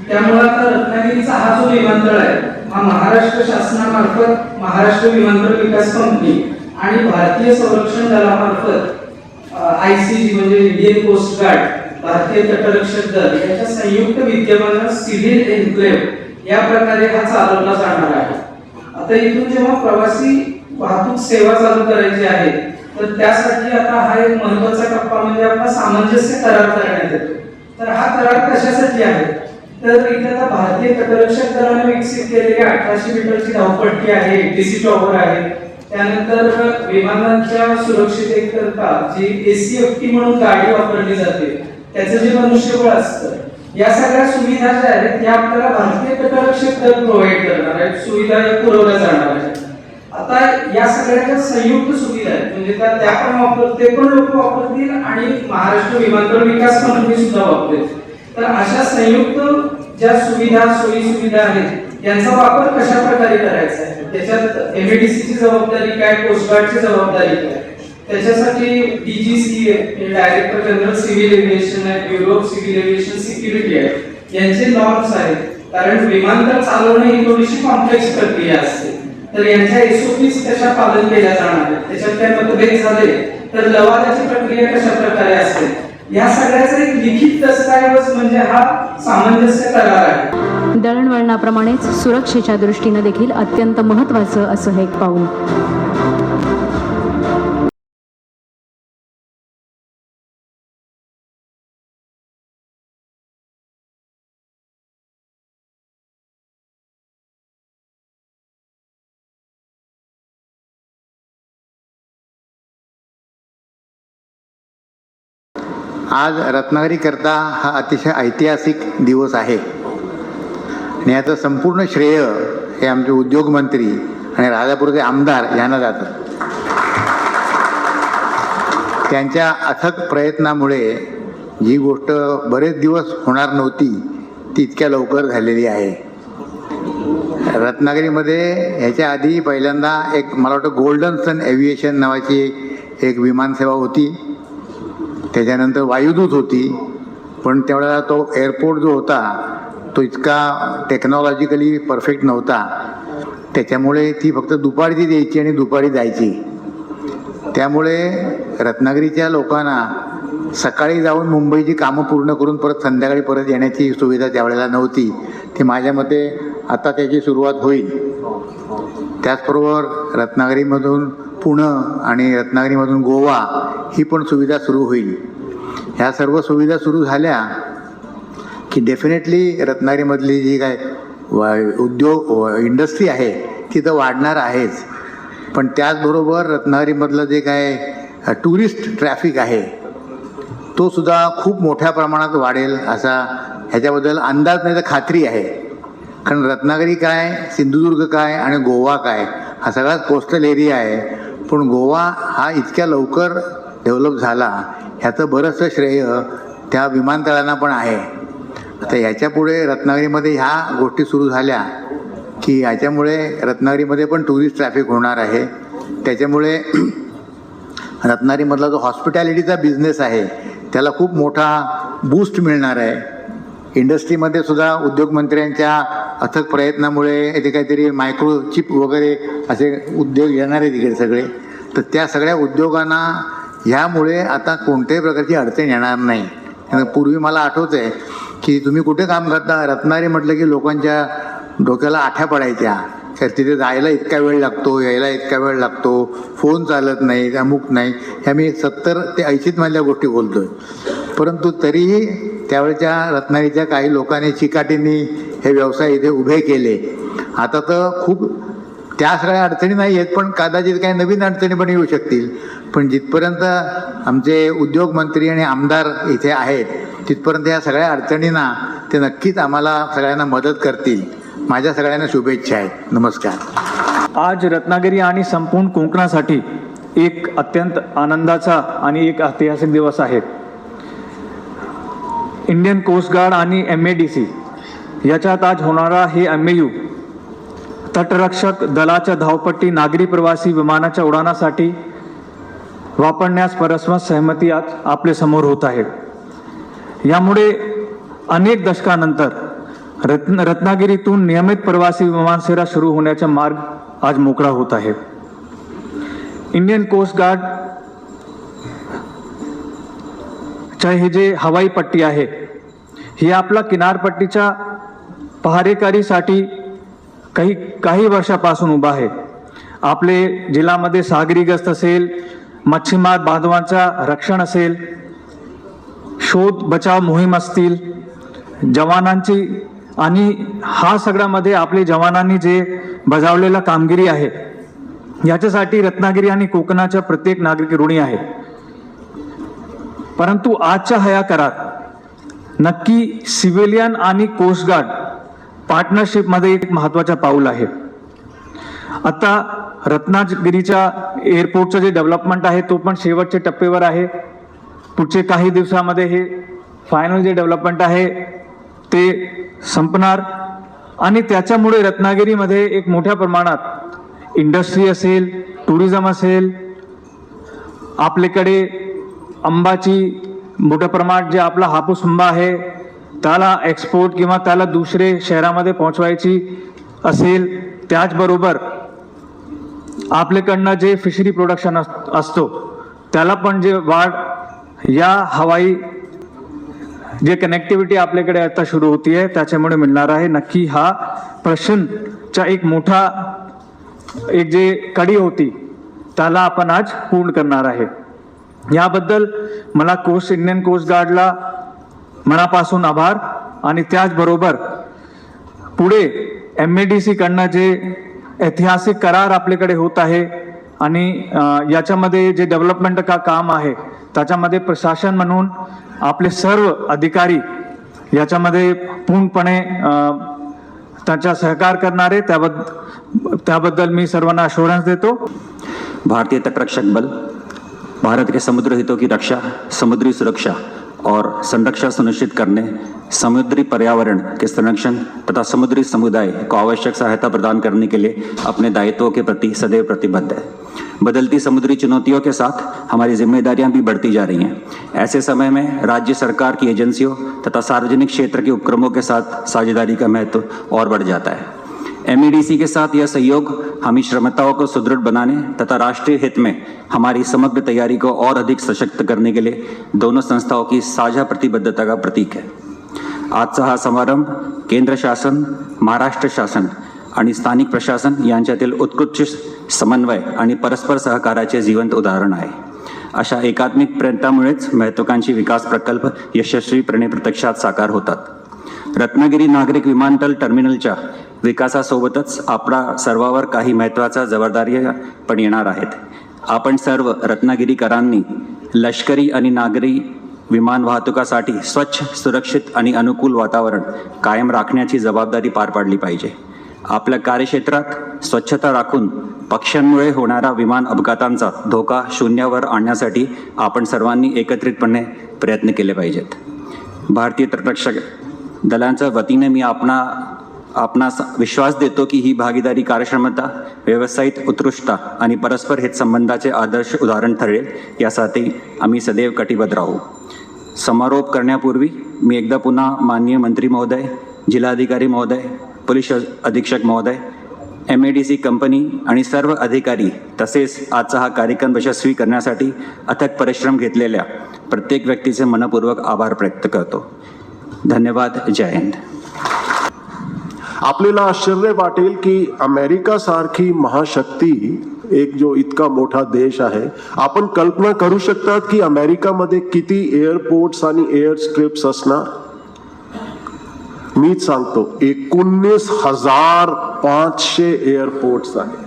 त्यामुळे आता रत्नागिरीचा हा जो विमानतळ आहे हा महाराष्ट्र शासनामार्फत महाराष्ट्र विमानतळ विकास कंपनी आणि भारतीय संरक्षण दलामार्फत ICG म्हणजे इंडियन कोस्ट गार्ड भारतीय तटरक्षक दल याच्या संयुक्त विद्यमानं सिव्हिल एन्क्लेव्ह या प्रकारे हा चालवला जाणार आहे। आता इथून जेव्हा प्रवासी वाहतूक सेवा चालू करायची आहे तर त्यासाठी आता हा एक महत्त्वाचा टप्पा म्हणजे आपला सामंजस्य करार करण्यात येतो। तर हा करार कशासाठी आहे तर इथे आता भारतीय तटरक्षक दलाने विकसित केलेली 1800 मीटरची धावपट्टी आहे, ATC टॉवर आहे, त्यानंतर विमानांच्या सुरक्षिततेकरता जी ACFT म्हणून गाडी वापरली जाते त्याचं जे मनुष्यबळ असतं या सगळ्या सुविधा ज्या आहेत त्या आपल्याला भारतीय तटरक्षक दल प्रोव्हाइड करणार आहे, सुविधा पुरवल्या जाणार आहेत। आता या सगळ्याच्या संयुक्त सुविधा आहेत म्हणजे त्या पण ते पण लोक वापरतील आणि महाराष्ट्र विमानतळ विकास कंपनी सुद्धा वापरेल। तर अशा संयुक्त ज्या सुविधा सोयी सुविधा आहेत यांचा वापर कशा प्रकारे करायचा आहे त्याच्यात MADC ची जबाबदारी काय, कोस्ट गार्डची जबाबदारी काय, त्याच्यासाठी DGCA director general civil aviation आहे, bureau of civil aviation security आहे यांचे नॉर्म्स आहेत। कारण विमानतळ चालवणे ही थोडीशी कॉम्प्लेक्स प्रक्रिया असते तर यांच्या SOPs कशा पालन केल्या जाणार आहेत त्याच्यात काय मतभेद झाले तर लवादाची प्रक्रिया कशा प्रकारे असेल या सगळ्याचा एक लिखित दस्तऐवज म्हणजे हा सामंजस्य करार आहे। दळणवळणाप्रमाणेच सुरक्षेच्या दृष्टीने देखील अत्यंत महत्त्वाचं असं हे एक पाऊल। आज रत्नागिरीकरता हा अतिशय ऐतिहासिक दिवस आहे आणि याचं संपूर्ण श्रेय हे आमचे उद्योगमंत्री आणि राजापूरचे आमदार यांना जातं। त्यांच्या अथक प्रयत्नामुळे जी गोष्ट बरेच दिवस होणार नव्हती ती इतक्या लवकर झालेली आहे। रत्नागिरीमध्ये ह्याच्या आधी पहिल्यांदा एक मला वाटतं गोल्डन सन एव्हिएशन नावाची एक विमानसेवा होती, त्याच्यानंतर वायुदूत होती, पण त्यावेळेला तो एअरपोर्ट जो होता तो इतका टेक्नॉलॉजिकली परफेक्ट नव्हता, त्याच्यामुळे ती फक्त दुपारी द्यायची आणि दुपारी जायची। त्यामुळे रत्नागिरीच्या लोकांना सकाळी जाऊन मुंबईची कामं पूर्ण करून परत संध्याकाळी परत येण्याची सुविधा त्यावेळेला नव्हती। ती माझ्या मते आता त्याची सुरुवात होईल। त्याचबरोबर रत्नागिरीमधून पुणे आणि रत्नागिरीमधून गोवा ही पण सुविधा सुरू होईल। ह्या सर्व सुविधा सुरू झाल्या की डेफिनेटली रत्नागिरीमधली जी काय उद्योग इंडस्ट्री आहे ती तर वाढणार आहेच, पण त्याचबरोबर रत्नागिरीमधलं जे काय टुरिस्ट ट्रॅफिक आहे तो सुद्धा खूप मोठ्या प्रमाणात वाढेल असा ह्याच्याबद्दल अंदाज नाही तर खात्री आहे। कारण रत्नागिरी काय, सिंधुदुर्ग काय आणि गोवा काय हा सगळाच कोस्टल एरिया आहे, पण गोवा हा इतक्या लवकर डेव्हलप झाला ह्याचं बरंचसं श्रेय त्या विमानतळांना पण आहे। आता ह्याच्यापुढे रत्नागिरीमध्ये ह्या गोष्टी सुरू झाल्या की ह्याच्यामुळे रत्नागिरीमध्ये पण टुरिस्ट ट्रॅफिक होणार आहे। त्याच्यामुळे रत्नागिरीमधला जो हॉस्पिटॅलिटीचा बिझनेस आहे त्याला खूप मोठा बूस्ट मिळणार आहे। इंडस्ट्रीमध्ये सुद्धा उद्योगमंत्र्यांच्या अथक प्रयत्नामुळे इथे काहीतरी मायक्रोचिप वगैरे असे उद्योग येणार आहेत तिकडे सगळे, तर त्या सगळ्या उद्योगांना ह्यामुळे आता कोणत्याही प्रकारची अडचण येणार नाही। पूर्वी मला आठवतं आहे की तुम्ही कुठे काम करता, रत्नागिरी म्हटलं की लोकांच्या डोक्याला आठ्या पडायच्या, तर तिथे जायला इतका वेळ लागतो, यायला इतका वेळ लागतो, फोन चालत नाही, अमुक नाही, ह्या मी 70 ते 80 मधल्या गोष्टी बोलतोय। परंतु तरीही त्यावेळच्या रत्नागिरीच्या काही लोकांनी चिकाटींनी हे व्यवसाय इथे उभे केले। आता तर खूप त्या सगळ्या अडचणी नाही आहेत, पण कदाचित काही नवीन अडचणी पण येऊ शकतील. पण जिथपर्यंत आमचे उद्योग मंत्री आणि आमदार इथे आहेत तिथपर्यंत या सगळ्या अडचणींना ते नक्कीच आम्हाला सगळ्यांना मदत करतील. माझ्या सगळ्यांना शुभेच्छा आहेत. नमस्कार. आज रत्नागिरी आणि संपूर्ण कोकणासाठी एक अत्यंत आनंदाचा आणि एक ऐतिहासिक दिवस आहे. इंडियन कोस्ट गार्ड आणि MADC याच्यात आज होणारा हे MOU तटरक्षक दलाच्या धावपट्टी नागरी प्रवासी विमानाच्या उडाणासाठी वापरण्यास परस्पर सहमती आज आपले समोर होत आहे. यामुळे अनेक दशकानंतर रत्नागिरीतून नियमित प्रवासी विमानसेवा सुरू होण्याचा मार्ग आज मोकळा होत आहे. इंडियन कोस्ट गार्ड चे हे जे हवाई पट्टी आहे ही आपला किनारपट्टीच्या पहारेकरीसाठी काही वर्षापासून उभा आहे. आपले जिल्ह्यामध्ये सागरी गस्त असेल, मच्छीमार बांधवांचा रक्षण असेल, शोध बचाव मोहीम असतील, जवानांची आणि हा सगळ्यामध्ये आपले जवानांनी जे बजावलेला कामगिरी आहे याच्यासाठी रत्नागिरी आणि कोकणाच्या प्रत्येक नागरिक ऋणी आहे. परंतु आजच्या ह्या करार नक्की सिव्हिलियन आणि कोस्ट गार्ड पार्टनरशिपमध्ये एक महत्त्वाचा पाऊल आहे. आता रत्नागिरीच्या एअरपोर्टचं जे डेव्हलपमेंट आहे तो पण शेवटच्या टप्प्यावर आहे. पुढचे काही दिवसामध्ये हे फायनल जे डेव्हलपमेंट आहे ते संपणार आणि त्याच्यामुळे रत्नागिरीमध्ये एक मोठ्या प्रमाणात इंडस्ट्री असेल, टुरिझम असेल, आपल्याकडे आंबाची मोठ्या प्रमाणात जे आपला हापूस आंबा आहे त्याला एक्सपोर्ट किंवा त्याला दुसरे शहरामध्ये पोहोचवायची असेल, त्याचबरोबर आपल्याकडनं जे फिशरी प्रोडक्शन असतो त्याला पण जे वाढ या हवाई जे कनेक्टिव्हिटी आपल्याकडे आता सुरू होतीये त्याच्यामुळे मिळणार आहे. नक्की हा प्रश्नचा एक मोठा एक जे कडी होती त्याला आपण आज पूर्ण करणार आहे. याबद्दल मला इंडियन कोस्ट गार्डला मनापासून आभार आणि त्याचबरोबर पुढे MADC कडनं जे ऐतिहासिक करार आपल्याकडे होत आहे आणि याच्यामध्ये जे डेव्हलपमेंट का काम आहे त्याच्यामध्ये प्रशासन म्हणून आपले सर्व अधिकारी याच्यामध्ये पूर्णपणे त्याचा सहकार करणारे त्याबद्दल मी सर्वांना अश्योरेंस देतो. भारतीय तटरक्षक बल भारत के समुद्र हितों की रक्षा, समुद्री सुरक्षा और संरक्षण सुनिश्चित करने, समुद्री पर्यावरण के संरक्षण तथा समुद्री समुदाय को आवश्यक सहायता प्रदान करने के लिए अपने दायित्वों के प्रति सदैव प्रतिबद्ध है. बदलती समुद्री चुनौतियों के साथ हमारी जिम्मेदारियां भी बढ़ती जा रही हैं. ऐसे समय में राज्य सरकार की एजेंसियों तथा सार्वजनिक क्षेत्र के उपक्रमों के साथ साझेदारी का महत्व और बढ़ जाता है. MADC के साथ यह सहयोग हमारी क्षमताओं को सुदृढ़ बनाने तथा राष्ट्रीय हित में हमारी समग्र तैयारी को और अधिक सशक्त करने के लिए दोनों संस्थाओं की साझा प्रतिबद्धता का प्रतीक है. आजचा हा समारंभ केंद्र शासन, महाराष्ट्र शासन आणि स्थानिक प्रशासन यांच्यातील उत्कृष्ट समन्वय आणि परस्पर सहकार्याचे जिवंत उदाहरण आहे. अशा एकात्मिक प्रयत्नामुळेच महत्त्वाकांक्षी विकास प्रकल्प यशस्वीपणे प्रत्यक्षात साकार होतात. रत्नागिरी नागरिक विमानतळ टर्मिनलच्या विकासासोबतच आपला सर्वांवर काही महत्त्वाच्या जबाबदाऱ्या पण येणार आहेत. आपण सर्व रत्नागिरीकरांनी लष्करी आणि नागरी विमान वाहतुकासाठी स्वच्छ, सुरक्षित आणि अनुकूल वातावरण कायम राखण्याची जबाबदारी पार पाडली पाहिजे. आपल्या कार्यक्षेत्रात स्वच्छता राखून पक्ष्यांमुळे होणारा विमान अपघातांचा धोका शून्यावर आणण्यासाठी आपण सर्वांनी एकत्रितपणे प्रयत्न केले पाहिजेत. भारतीय तटरक्षक दलांच्या वतीने मी आपणास विश्वास देतो की ही भागीदारी कार्यक्षमता, व्यवसायिक उत्कृष्टता आणि परस्पर हित संबंधाचे आदर्श उदाहरण ठरेल यासाठी आम्ही सदैव कटिबद्ध राहू. समारोप करण्यापूर्वी मी एकदा पुन्हा माननीय मंत्री महोदय, जिल्हाधिकारी महोदय, पोलीस अधीक्षक महोदय, MADC कंपनी आणि सर्व अधिकारी तसेच आजचा हा कार्यक्रम यशस्वी करण्यासाठी अथक परिश्रम घेतलेल्या प्रत्येक व्यक्तीचे मनपूर्वक आभार व्यक्त करतो. धन्यवाद. जय हिंद. आपल्याला आश्चर्य वाटेल की अमेरिका सारखी महाशक्ती, एक जो इतका मोठा देश आहे, आपण कल्पना करू शकतात की अमेरिकामध्ये किती एअरपोर्ट्स आणि एअर स्ट्रिप्स असणार? मीच सांगतो 19,500 एअरपोर्ट्स आहेत.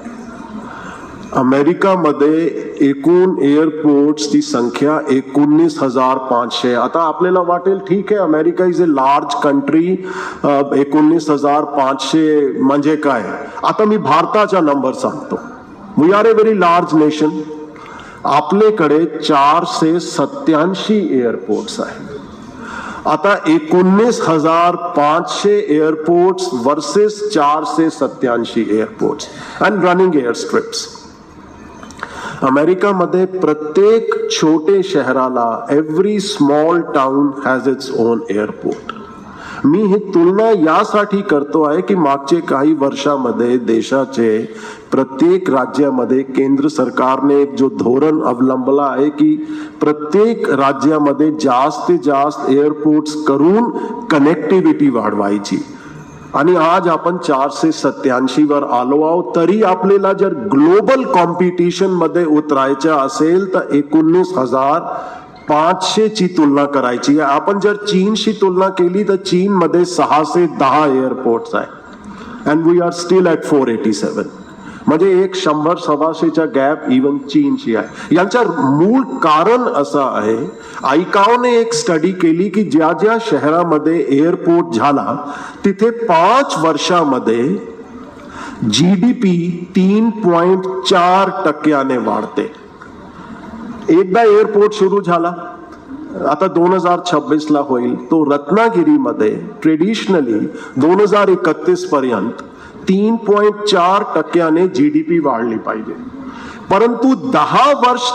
अमेरिकामध्ये एकूण एअरपोर्ट्सची संख्या 19,500. आता आपल्याला वाटेल ठीक आहे, America is a large country, 19,500 म्हणजे काय. आता मी भारताचा नंबर सांगतो. We are a very large nation. आपल्याकडे 487 एअरपोर्ट्स आहेत. आता 19,500 airports versus 487 airports and running air strips. अमेरिकामध्ये प्रत्येक छोटे शहराला every small town has its own airport. मी ही तुलना यासाठी करतो आहे की मागचे काही वर्षामध्ये देशाचे प्रत्येक राज्यामध्ये केंद्र सरकारने एक जो धोरण अवलंबला आहे की प्रत्येक राज्यामध्ये जास्तीत जास्त एअरपोर्ट्स करून कनेक्टिव्हिटी वाढवायची. आणि आज आपण 487 वर आलो आहोत. तरी आपल्याला जर ग्लोबल कॉम्पिटिशन मध्ये उतरायचं असेल तर 19,500 ची तुलना करायची आहे. आपण जर चीनशी तुलना केली तर चीन मध्ये 610 एअरपोर्ट्स आहे and we are still at 487. म्हणजे एक 100-125चा गॅप इवन चीनशी आहे. यांच्या मूळ कारण असं आहे, आयकाओने एक स्टडी केली की ज्या ज्या शहरामध्ये एअरपोर्ट झाला तिथे 5 वर्षामध्ये GDP 3.4% वाढते. एकदा एअरपोर्ट सुरू झाला, आता 2026 होईल, तो रत्नागिरीमध्ये ट्रेडिशनली 2031 पर्यंत 3.4% GDP वाढली पाहिजे. परंतु 10 वर्ष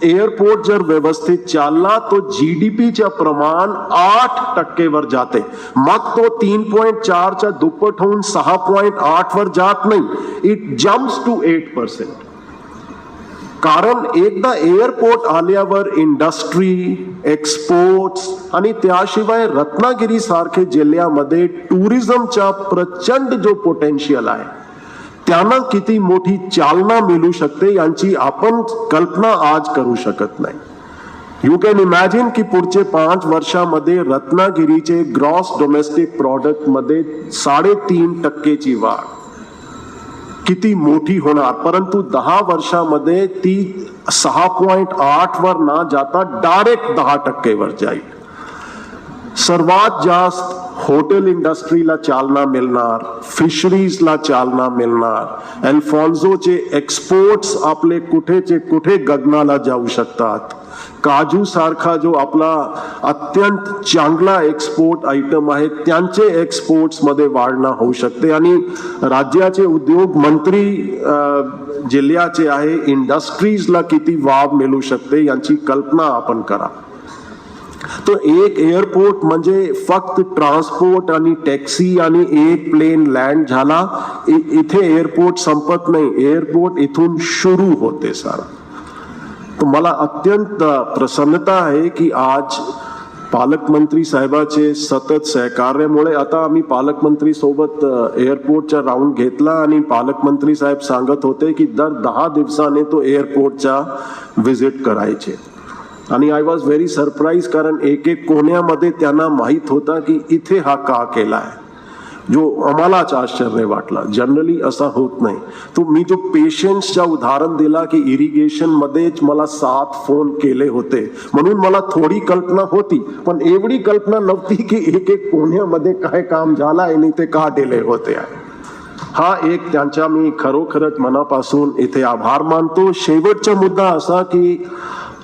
एअरपोर्ट जर व्यवस्थित चालला तो GDPच्या प्रमाण 8% वर जाते. मग तो 3.4च्या दुप्पट होऊन 6.8 वर जात नाही. It jumps to 8%. कारण एकदा एअरपोर्ट आल्यावर इंडस्ट्री, एक्सपोर्ट्स आणि त्याशिवाय रत्नागिरी सारखे जिल्ह्यामध्ये टुरिझमचा प्रचंड जो पोटेन्शियल आहे त्यांना किती मोठी चालना मिळू शकते यांची आपण कल्पना आज करू शकत नाही. यू कॅन इमॅजिन की पुढचे 5 वर्षामध्ये रत्नागिरीचे ग्रॉस डोमेस्टिक प्रोडक्ट मध्ये 3.5% वाढ किती मोठी होणार. परंतु 10 वर्षामध्ये ती 6.8 वर ना जाता डायरेक्ट 10% वर जाईल. सर्वात जास्त हॉटेल इंडस्ट्रीला चालना मिळणार, फिशरीजला चालना मिळणार. अल्फॉन्सोचे एक्सपोर्ट्स आपले कुठेचे कुठे गगनाला जाऊ शकतात. काजू सारखा जो आपला अत्यंत चांगला एक्सपोर्ट आयटम आहे त्यांचे एक्सपोर्ट्स मध्ये वाढणं होऊ शकते. आणि राज्याचे उद्योग मंत्री जिल्ह्याचे आहे, इंडस्ट्रीजला किती वाव मिळू शकते यांची कल्पना आपण करा. तो एक एअरपोर्ट म्हणजे फक्त ट्रान्सपोर्ट आणि टॅक्सी आणि एक प्लेन लँड झाला. इथे एअरपोर्ट संपत नाही, एअरपोर्ट इथून सुरू होते सारा. तो मला अत्यंत प्रसन्नता आहे की आज पालकमंत्री साहेबाचे सतत सहकार्यामुळे आता आम्ही पालकमंत्री सोबत एअरपोर्टचा राऊंड घेतला आणि पालकमंत्री साहेब सांगत होते की दर 10 दिवसाने तो एअरपोर्टचा व्हिजिट करायचे. आणि आय वॉज व्हेरी सरप्राईज, कारण एक कोण्यामध्ये त्यांना माहित होता की इथे हा का केलाय, जो आम्हालाच आश्चर्य वाटला. जनरली असा होत नाही. तो मी जो पेशन्सचा उदाहरण दिला की इरिगेशन मध्येच मला 7 फोन केले होते म्हणून मला थोडी कल्पना होती, पण एवढी कल्पना नव्हती की एक कोण्यामध्ये काय काम झालं आणि ते का डिले होते. हा एक त्यांचा मी खरोखरच मनापासून इथे आभार मानतो. शेवटचा मुद्दा असा की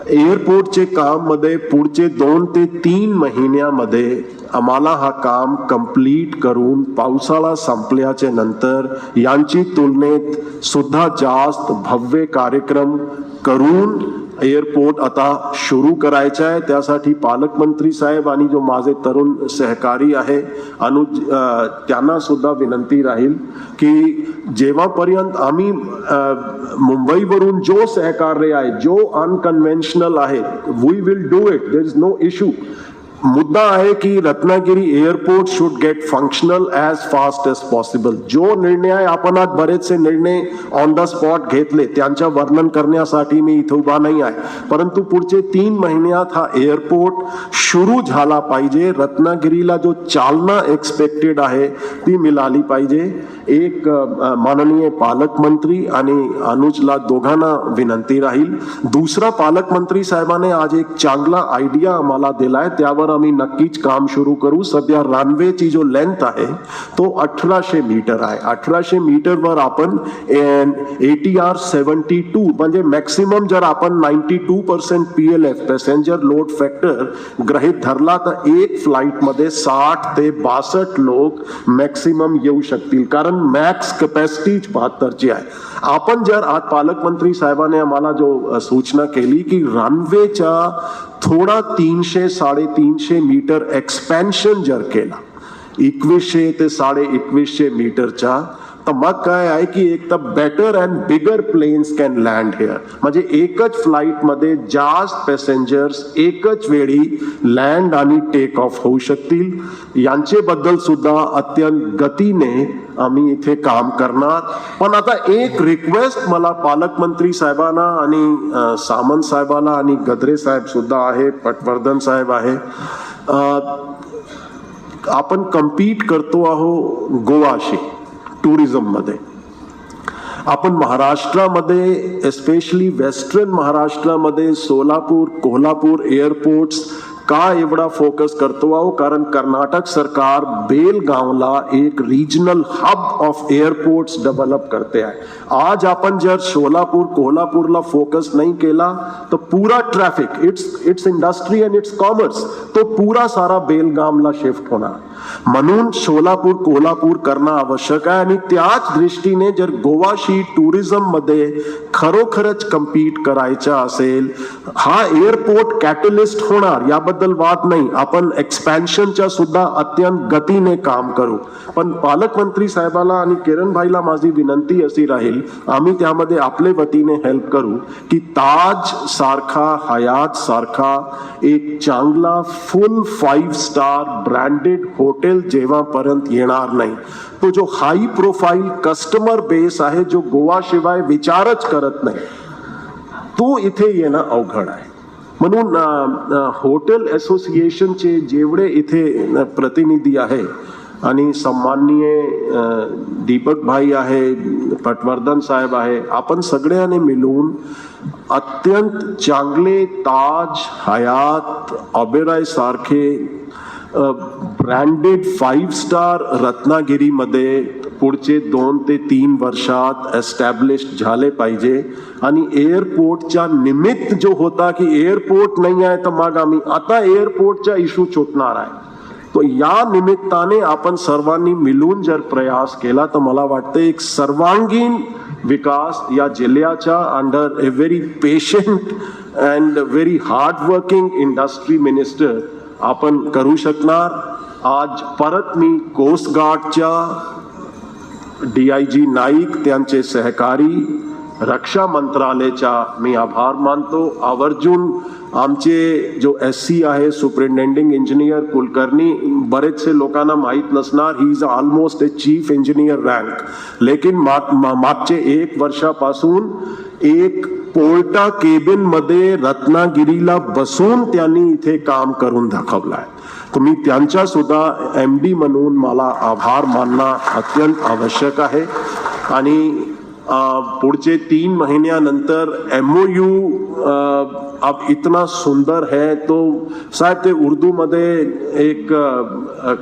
एअरपोर्टचे काम मध्ये पुढचे 2 ते 3 महिन्यामध्ये आम्हाला हा काम कंप्लीट करून पावसाळा संपल्याच्या नंतर यांची तुलनेत सुद्धा जास्त भव्य कार्यक्रम करून एअरपोर्ट आता सुरू करायचा आहे. त्यासाठी पालकमंत्री साहेब आणि जो माझे तरुण सहकारी आहे अनुज, त्यांना सुद्धा विनंती राहील की जेव्हापर्यंत आम्ही मुंबईवरून जो सहकार्य आहे, जो अनकन्व्हेन्शनल आहे, we will do it, there is no issue. मुद्दा आहे की Ratnagiri airport should get functional as fast as possible. जो निर्णय आपण आज बरेचसे निर्णय ऑन द स्पॉट घेतले त्यांच्या वर्णन करण्यासाठी मी इथे उभा नाही आहे, परंतु पुढचे 3 महिन्यात हा एअरपोर्ट सुरू झाला पाहिजे. रत्नागिरीला जो चालना एक्सपेक्टेड आहे ती मिळाली पाहिजे. एक माननीय पालकमंत्री आणि अनुजला दोघांना विनंती राहील. दुसरा, पालकमंत्री साहेबांनी आज एक चांगला आयडिया आम्हाला दिलाय, त्यावर आम्ही नक्कीच काम सुरू करू. सध्या रनवेची जो लेंथ आहे तो 1800 मीटर आहे. 1800 मीटरवर आपण ATR 72 म्हणजे मॅक्सिमम जर आपण 92% PLF पॅसेंजर लोड फॅक्टर गृहीत धरला तर एक फ्लाइट मध्ये 60 ते 62 लोक मॅक्सिमम येऊ शकतील, कारण मॅक्स कॅपॅसिटी 72ची आहे. आपण जर आज पालकमंत्री साहेबांनी आम्हाला जो सूचना केली की रनवेच्या थोडा 300-350 मीटर एक्सपेन्शन जर केला 2100 ते 2150 मीटरच्या, तर मग काय आहे की एक तर better and bigger planes can land here, म्हणजे एकच फ्लाइट मध्ये जास्त पॅसेंजर्स एकच वेळी लँड आणि टेक ऑफ होऊ शकतील. यांचे बद्दल सुद्धा अत्यंत गतीने आम्ही इथे काम करणार. पण आता एक रिक्वेस्ट मला पालकमंत्री साहेबांना आणि सामंत साहेबाला आणि गद्रे साहेब सुद्धा आहे, पटवर्धन साहेब आहे, आपण कम्पीट करतो आहो गोवाशी टुरिझम मध्ये. आपण महाराष्ट्रामध्ये एस्पेशली वेस्टर्न महाराष्ट्रामध्ये सोलापूर कोल्हापूर एअरपोर्ट्स का एवढा फोकस करतो आहो, कारण कर्नाटक सरकार बेलगावला एक regional hub of airports develop करते आहे. आज आपण जर सोलापूर कोल्हापूरला फोकस नाही केला तर पूरा traffic it's industry and it's commerce तो पूरा सारा बेलगामला शिफ्ट होणार. म्हणून सोलापूर कोल्हापूर करणं आवश्यक आहे. आणि त्याच दृष्टीने जर गोवाशी टुरिझम मध्ये खरोखरच कम्पीट करायचं असेल, हा एअरपोर्ट कॅटलिस्ट होणार, याबद्दल वाद नाही. आपण एक्सपॅन्शनच्या सुद्धा अत्यंत गतीने काम करू. पण पालकमंत्री साहेबाला आणि किरण भाईला माझी विनंती अशी राहील, आम्ही त्यामध्ये आपले वतीने हेल्प करू की ताज सारखा, हयात सारखा एक चांगला फुल 5 स्टार ब्रँडेड हॉटेल जेव्हापर्यंत येणार नाही, तो जो हाई प्रोफाईल कस्टमर बेस आहे जो गोवा शिवाय विचारच करत नाही, तो इथे येणं अवघड आहे. म्हणून हॉटेल असोसिएशनचे जेवढे इथे प्रतिनिधी आहे आणि सन्माननीय दीपक भाई आहे, पटवर्धन साहेब आहे, आपण सगळ्यांनी मिळून अत्यंत चांगले ताज, हयात, ओबेरॉय सारखे ब्रँडेड 5 स्टार रत्नागिरीमध्ये पुढचे 2 ते 3 वर्षात एस्टॅब्लिश झाले पाहिजे. आणि एअरपोर्टच्या निमित्त जो होता की एअरपोर्ट नाही आहे तर मग आम्ही आता एअरपोर्टचा इश्यू सुटणार आहे, तो या निमित्ताने आपण सर्वांनी मिळून जर प्रयास केला तर मला वाटतं एक सर्वांगीण विकास या जिल्ह्याच्या under A very patient and very hard working industry minister आपण करू शकणार. आज परत मी कोस्ट गार्डच्या DIG नाईक, त्यांचे सहकारी, रक्षा मंत्रालयाचा मी आभार मानतो. आवर्जून आमचे जो SC आहे सुपरिटेंडिंग इंजिनियर कुलकर्णी, बरेचसे लोकांना माहीत नसणार, he is almost a chief engineer rank, लेकिन मागचे 1 वर्षापासून एक पोर्टा केबिन मध्ये रत्नागिरीला बसून त्यांनी इथे काम करून दाखवलाय. तुम्ही त्यांच्या सुद्धा MD म्हणून मला आभार मानणं अत्यंत आवश्यक आहे. आणि पुढचे 3 महीन्यानंतर MOU अब इतना सुंदर है, तो साहेब ते उर्दू मध्ये एक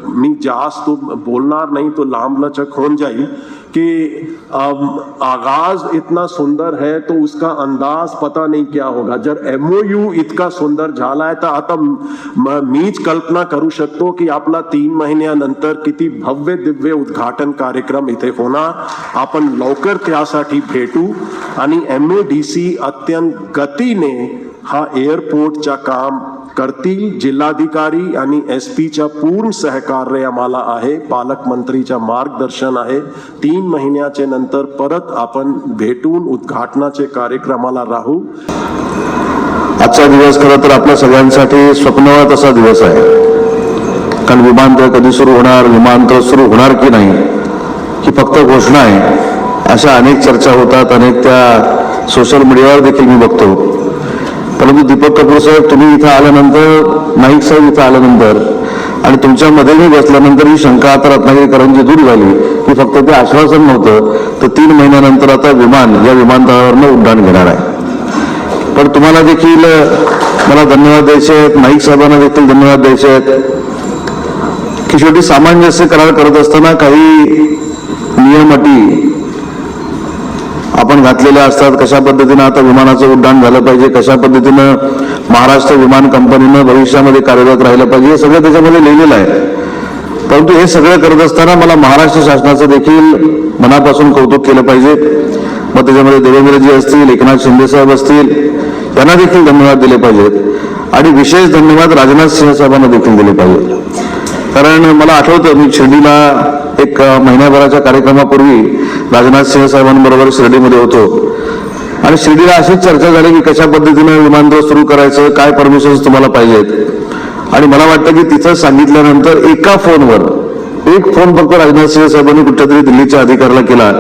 मी जास्त बोलणार नाही तो लांबलचक होऊन जाईल कि आगाज इतना सुंदर है तो उसका अंदाज पता नहीं क्या होगा. जर MOU इतका सुंदर झाला आहे तर आता मीच कल्पना करू शकतो की आपला 3 महिन्यानंतर किती भव्य दिव्य उद्घाटन कार्यक्रम इथे होणार. आपण लवकर त्यासाठी भेटू आणि MADC अत्यंत गतीने हा एअरपोर्टचा काम करतील. जिल्हाधिकारी आणि SP च्या पूर्ण सहकार्य आम्हाला आहे, पालकमंत्रीच्या मार्गदर्शन आहे. 3 महिन्याचे नंतर परत आपण भेटून उद्घाटनाचे कार्यक्रमाला राहू. आजचा दिवस खरं तर आपल्या सगळ्यांसाठी स्वप्नवत असा दिवस आहे. कारण विमानतळ कधी सुरू होणार, विमानतळ सुरू होणार की नाही ही फक्त घोषणा आहे, अशा अनेक चर्चा होतात, अनेक त्या सोशल मीडियावर देखील मी बघतो. परंतु दीपक कपूर साहेब, तुम्ही इथं आल्यानंतर, नाईक साहेब इथं आल्यानंतर आणि तुमच्यामध्ये मी बसल्यानंतर ही शंका आता रत्नागिरीकरांची दूर झाली की फक्त ते आश्वासन नव्हतं, तर 3 महिन्यानंतर आता विमान या विमानतळावरनं उड्डाण घेणार आहे. पण तुम्हाला देखील मला धन्यवाद द्यायचे आहेत, नाईक साहेबांना देखील धन्यवाद द्यायचे आहेत की शेवटी सामंजस्य करार करत असताना काही नियम अटी आपण घातलेल्या असतात. कशा पद्धतीनं आता विमानाचं उड्डाण झालं पाहिजे, कशा पद्धतीनं महाराष्ट्र विमान कंपनीनं भविष्यामध्ये कार्यरत राहिलं पाहिजे, हे सगळं त्याच्यामध्ये लिहिलेलं आहे. परंतु हे सगळं करत असताना मला महाराष्ट्र शासनाचं देखील मनापासून कौतुक केलं पाहिजे. मग त्याच्यामध्ये देवेंद्रजी असतील, एकनाथ शिंदे साहेब असतील, यांना देखील धन्यवाद दिले पाहिजेत आणि विशेष धन्यवाद राजनाथ सिंह साहेबांना देखील दिले पाहिजे. कारण मला आठवतं, मी शिर्डीला एक महिन्याभराच्या कार्यक्रमापूर्वी राजनाथ सिंह साहेबांबरोबर शिर्डीमध्ये होतो आणि शिर्डीला अशीच चर्चा झाली की कशा पद्धतीनं विमानतळ सुरू करायचं, काय परमिशन्स तुम्हाला पाहिजेत. आणि मला वाटतं की तिथं सांगितल्यानंतर एका फोनवर, एक फोन फक्त राजनाथ सिंह साहेबांनी कुठल्या तरी दिल्लीच्या अधिकाऱ्याला केला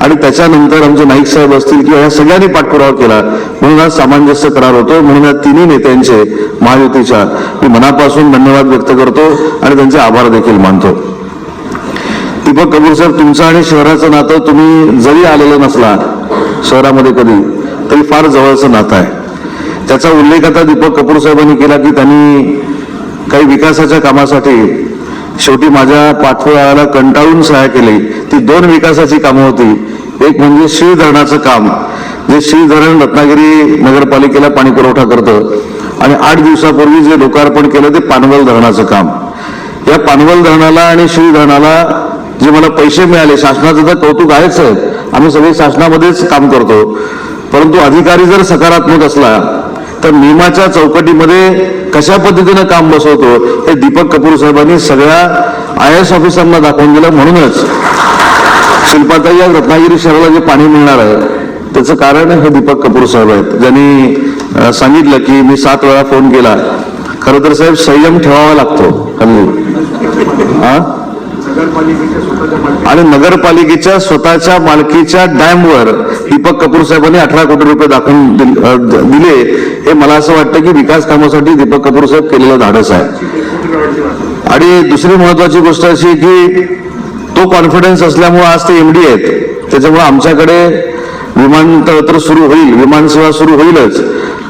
आणि त्याच्यानंतर आमचे नाईक साहेब असतील किंवा या सगळ्यांनी पाठपुरावा केला, म्हणून आज सामंजस्य करार होतो. म्हणून या तिन्ही नेत्यांचे, महायुतीच्या, मी मनापासून धन्यवाद व्यक्त करतो आणि त्यांचे आभार देखील मानतो. दीपक कपूर साहेब, तुमचं आणि शहराचं नातं, तुम्ही जरी आलेलं नसला शहरामध्ये कधी, तरी फार जवळचं नातं आहे. त्याचा उल्लेख आता दीपक कपूर साहेबांनी केला की त्यांनी काही विकासाच्या कामासाठी शेवटी माझ्या पाठपुराव्याला कंटाळून सहाय्य केली. ती 2 विकासाची कामं होती. एक म्हणजे शीळ धरणाचं काम, जे शीळ धरण रत्नागिरी नगरपालिकेला पाणी पुरवठा करतं, आणि 8 दिवसापूर्वी जे लोकार्पण केलं ते पानवल धरणाचं काम. या पानवल धरणाला आणि शीळ धरणाला जे मला पैसे मिळाले, शासनाचं तर कौतुक आहेच आहे, आम्ही सगळे शासनामध्येच काम करतो, परंतु अधिकारी जर सकारात्मक असला तर नियमाच्या चौकटीमध्ये कशा पद्धतीनं काम बसवतो हे दीपक कपूर साहेबांनी सगळ्या IAS ऑफिसरना दाखवून दिलं. म्हणूनच शिल्पाताई, या रत्नागिरी शहराला जे पाणी मिळणार आहे त्याचं कारण हे दीपक कपूर साहेब आहेत, ज्यांनी सांगितलं की मी 7 वेळा फोन केला. खरं तर साहेब संयम ठेवावा लागतो हल्ली, आणि नगरपालिकेच्या स्वतःच्या मालकीच्या डॅमवर दीपक कपूर साहेबांनी 18 कोटी रुपये दाखवून दिले. हे मला असं वाटतं की विकास कामासाठी दीपक कपूर साहेब केलेलं धाडस आहे. आणि दुसरी महत्वाची गोष्ट अशी की तो कॉन्फिडन्स असल्यामुळे आज ते MD आहेत, त्याच्यामुळे आमच्याकडे विमानतळ तर सुरू होईल, विमानसेवा सुरू होईलच,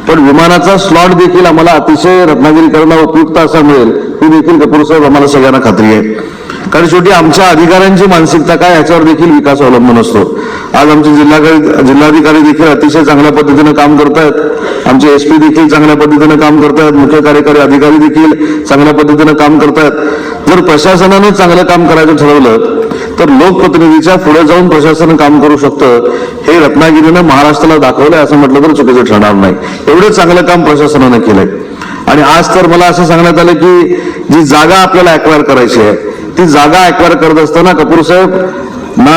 पण विमानाचा स्लॉट देखील आम्हाला अतिशय रत्नागिरीकरांना उपयुक्त असा मिळेल ही देखील कपूर साहेब आम्हाला सगळ्यांना खात्री आहे. कारण शेवटी आमच्या अधिकाऱ्यांची मानसिकता काय याच्यावर देखील विकास अवलंबून असतो. आज आमचे जिल्हाधिकारी देखील अतिशय चांगल्या पद्धतीनं काम करतायत, आमचे SP देखील चांगल्या पद्धतीनं काम करतायत, मुख्य कार्यकारी अधिकारी देखील चांगल्या पद्धतीनं काम करतायत. जर प्रशासनानं चांगलं काम करायचं ठरवलं तर लोकप्रतिनिधीच्या पुढे जाऊन प्रशासन काम करू शकतं, हे रत्नागिरीनं महाराष्ट्राला दाखवलंय असं म्हटलं तर चुकीचं ठरणार नाही. एवढं चांगलं काम प्रशासनानं केलंय. आणि आज तर मला असं सांगण्यात आलं की जी जागा आपल्याला ॲक्वायर करायची आहे ती जागा ॲक्वायर करत असताना कपूर साहेब, ना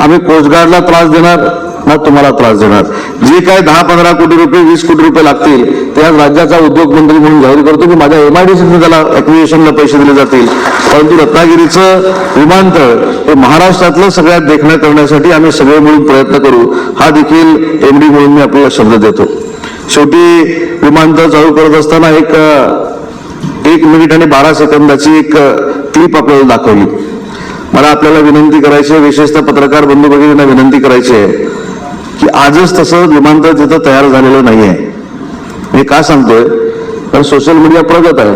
आम्ही कोस्टगार्डला त्रास देणार ना तुम्हाला त्रास देणार. जे काय 10-15 कोटी रुपये, 20 कोटी रुपये लागतील ते आज राज्याचा उद्योग मंत्री म्हणून जाहीर करतो की माझ्या MIDCने त्याला ॲक्विजिशनला पैसे दिले जातील. परंतु रत्नागिरीचं विमानतळ हे महाराष्ट्रातलं सगळ्यात देखणं करण्यासाठी आम्ही सगळे मिळून प्रयत्न करू, हा देखील MD म्हणून मी आपल्याला शब्द देतो. शेवटी विमानतळ चालू करत असताना 1 मिनिट आणि 12 सेकंदाची एक क्लिप आपल्याला दाखवली. मला आपल्याला विनंती करायची आहे, विशेषतः पत्रकार बंधू भगिनींना विनंती करायची आहे की आजच तसं विमानतळ तिथं तयार झालेलं नाहीये. मी का सांगतोय, कारण सोशल मीडिया प्रगत आहे.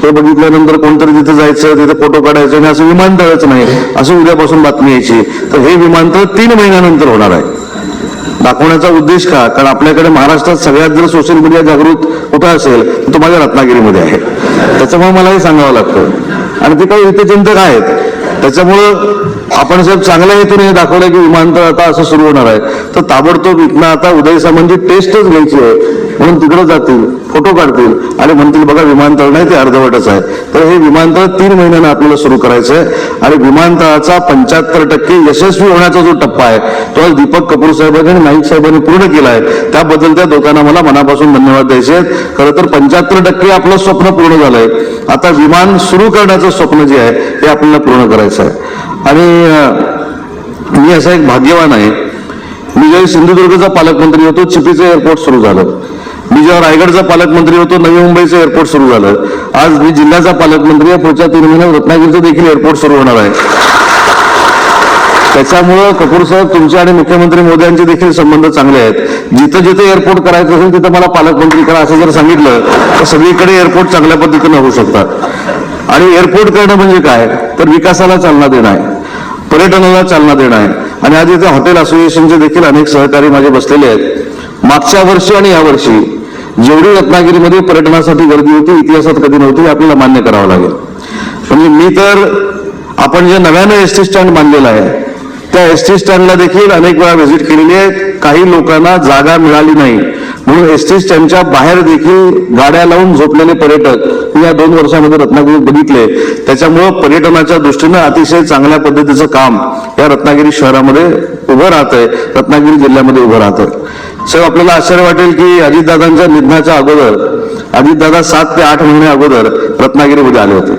हे बघितल्यानंतर कोणतरी तिथे जायचं, तिथे फोटो काढायचे आणि असं विमानतळच नाही असं उद्यापासून बातमी यायची. तर हे विमानतळ 3 महिन्यानंतर होणार आहे. दाखवण्याचा उद्देश का, कारण आपल्याकडे महाराष्ट्रात सगळ्यात जर सोशल मीडिया जागृत कुठं असेल तर तो माझ्या रत्नागिरीमध्ये आहे. त्याच्यामुळे मला हे सांगावं लागतं. आणि ते काही हितचिंतक आहेत, त्याच्यामुळं आपण साहेब चांगल्या हेतून हे दाखवलं की विमानतळ आता असं सुरू होणार आहे, तर ताबडतोब इथनं आता उदय सामंतची टेस्टच घ्यायची आहे म्हणून तिकडे जातील, फोटो काढतील आणि म्हणतील बघा विमानतळ नाही ते अर्धवटच आहे. तर हे विमानतळ 3 महिन्यानं आपल्याला सुरू करायचं आहे आणि विमानतळाचा 75% यशस्वी होण्याचा जो टप्पा आहे तो आज दीपक कपूर साहेबांनी आणि नाईक साहेबांनी पूर्ण केला आहे. त्याबद्दल त्या दोघांना मला मनापासून धन्यवाद द्यायचे आहेत. खरं तर 75% आपलं स्वप्न पूर्ण झालंय. आता विमान सुरू करण्याचं स्वप्न जे आहे ते आपल्याला पूर्ण करायचं आहे. आणि मी असा एक भाग्यवान आहे, मी जेव्हा सिंधुदुर्गचा पालकमंत्री होतो चिपीचं एअरपोर्ट सुरू झालं. मी जेव्हा रायगडचा पालकमंत्री होतो नवी मुंबईचं एअरपोर्ट सुरू झालं. आज मी जिल्ह्याचा पालकमंत्री आहे, पुढच्या 3 महिन्यात रत्नागिरीचं देखील एअरपोर्ट सुरू होणार आहे. त्याच्यामुळं कपूर साहेब तुमचे आणि मुख्यमंत्री मोदयांचे देखील संबंध चांगले आहेत. जिथं जिथं एअरपोर्ट करायचं असेल तिथं मला पालकमंत्री करा असं जर सांगितलं तर सगळीकडे एअरपोर्ट चांगल्या पद्धतीनं होऊ शकतात. आणि एअरपोर्ट करणं म्हणजे काय तर विकासाला चालना देणं आहे, पर्यटनाला चालना देणं आहे. आणि आज इथे हॉटेल असोसिएशनचे देखील अनेक सहकारी माझे बसलेले आहेत. मागच्या वर्षी आणि यावर्षी जेवढी रत्नागिरीमध्ये पर्यटनासाठी गर्दी होती इतिहासात कधी नव्हती, हे आपल्याला मान्य करावं लागेल. म्हणजे मी तर आपण जे नव्यानं एसटी स्टँड बांधलेलं आहे त्या एसटी स्टँडला देखील अनेक वेळा व्हिजिट केलेली आहे. काही लोकांना जागा मिळाली नाही म्हणून एसटी स्टँडच्या बाहेर देखील गाड्या लावून झोपलेले पर्यटक मी या 2 वर्षामध्ये रत्नागिरीत बघितले. त्याच्यामुळं पर्यटनाच्या दृष्टीनं अतिशय चांगल्या पद्धतीचं काम या रत्नागिरी शहरामध्ये उभं राहतंय, रत्नागिरी जिल्ह्यामध्ये उभं राहतंय. साहेब आपल्याला आश्चर्य वाटेल की अजितदादांच्या निधनाच्या अगोदर अजितदादा 7 ते 8 महिने अगोदर रत्नागिरीमध्ये आले होते.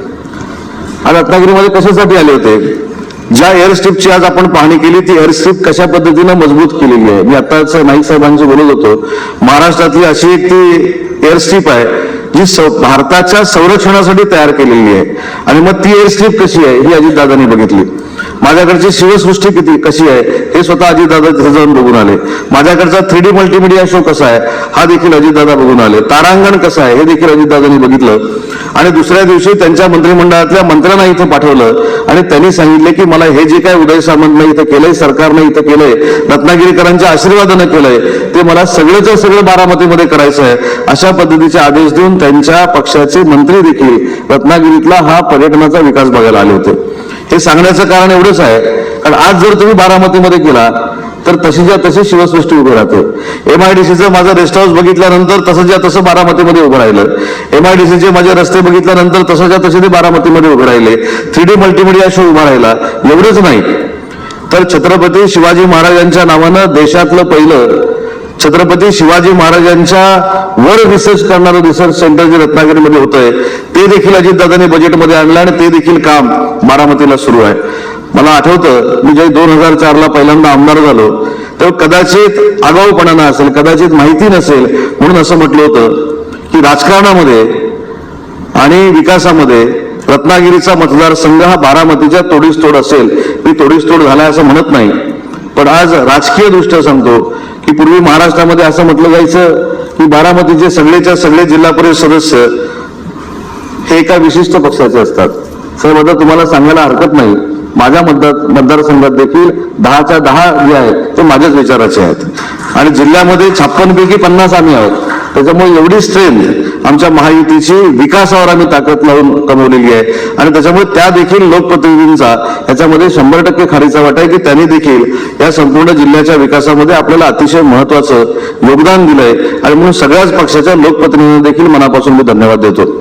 आणि रत्नागिरीमध्ये कशासाठी आले होते? ज्या एअरस्ट्रीपची आज आपण पाहणी केली ती एअरस्ट्रीप कशा पद्धतीनं मजबूत केलेली आहे. मी आताच नाईक साहेबांशी बोलत होतो, महाराष्ट्रातली अशी एक ती एअरस्ट्रीप आहे जी भारताच्या संरक्षणासाठी तयार केलेली आहे. आणि मग ती एअरस्ट्रीप कशी आहे ही अजितदादांनी बघितली. माझ्याकडची शिवसृष्टी कशी आहे हे स्वतः अजितदादा तिथे जाऊन बघून आले. माझ्याकडचा 3D मल्टीमीडिया शो कसा आहे हा देखील अजितदादा बघून आले. तारांगण कसं आहे हे देखील अजितदादांनी बघितलं. आणि दुसऱ्या दिवशी त्यांच्या मंत्रिमंडळातल्या मंत्र्यांना इथं पाठवलं आणि त्यांनी सांगितले की मला हे जे काय उदय सामंतनं इथं केलंय, सरकारनं इथं केलंय, रत्नागिरीकरांच्या आशीर्वादानं केलंय ते मला सगळंच सगळं बारामतीमध्ये करायचं आहे. अशा पद्धतीचे आदेश देऊन त्यांच्या पक्षाचे मंत्री देखील रत्नागिरीतला हा पर्यटनाचा विकास बघायला आले होते. हे सांगण्याचं कारण एवढंच आहे कारण आज जर तुम्ही बारामतीमध्ये गेला तर तशीच्या तशी शिवसृष्टी उभी राहते. MIDCचं माझं रेस्ट हाऊस बघितल्यानंतर तसंच्या तसं बारामतीमध्ये उभं राहिलं. MIDCचे माझे रस्ते बघितल्यानंतर तसंच्या तसे ते बारामतीमध्ये उभे राहिले. 3D मल्टीमीडिया शो उभा राहिला. एवढंच नाही तर छत्रपती शिवाजी महाराजांच्या नावानं देशातलं पहिलं छत्रपती शिवाजी महाराजांच्या वर रिसर्च करणारं रिसर्च सेंटर जे रत्नागिरीमध्ये होतंय ते देखील अजितदादांनी बजेटमध्ये आणलं आणि ते देखील काम बारामतीला सुरू आहे. मला आठवतं मी जेव्हा 2004ला पहिल्यांदा आमदार झालो तेव्हा कदाचित आगाऊपणानं असेल, कदाचित माहिती नसेल म्हणून असं म्हटलं होतं की राजकारणामध्ये आणि विकासामध्ये रत्नागिरीचा मतदारसंघ हा बारामतीच्या तोडीस तोड असेल. मी तोडीस तोड झालाय असं म्हणत नाही, पण आज राजकीय दृष्ट्या सांगतो की पूर्वी महाराष्ट्रामध्ये असं म्हटलं जायचं की बारामतीचे सगळेच्या सगळे जिल्हा परिषद सदस्य हे एका विशिष्ट पक्षाचे असतात. सर आता तुम्हाला सांगायला हरकत नाही माझ्या मतदारसंघात देखील 10च्या 10 जे आहेत ते माझ्याच विचाराचे आहेत आणि जिल्ह्यामध्ये 56 पैकी 50 आम्ही आहोत. त्याच्यामुळे एवढी स्ट्रेंथ आमच्या महायुतीची विकासावर आम्ही ताकद लावून कमवलेली आहे आणि त्याच्यामुळे त्या देखील लोकप्रतिनिधींचा याच्यामध्ये 100% खारीचा वाटा आहे की त्यांनी देखील या संपूर्ण जिल्ह्याच्या विकासामध्ये आपल्याला अतिशय महत्वाचं योगदान दिलंय आणि म्हणून सगळ्याच पक्षाच्या लोकप्रतिनिधींना देखील मनापासून मी धन्यवाद देतो.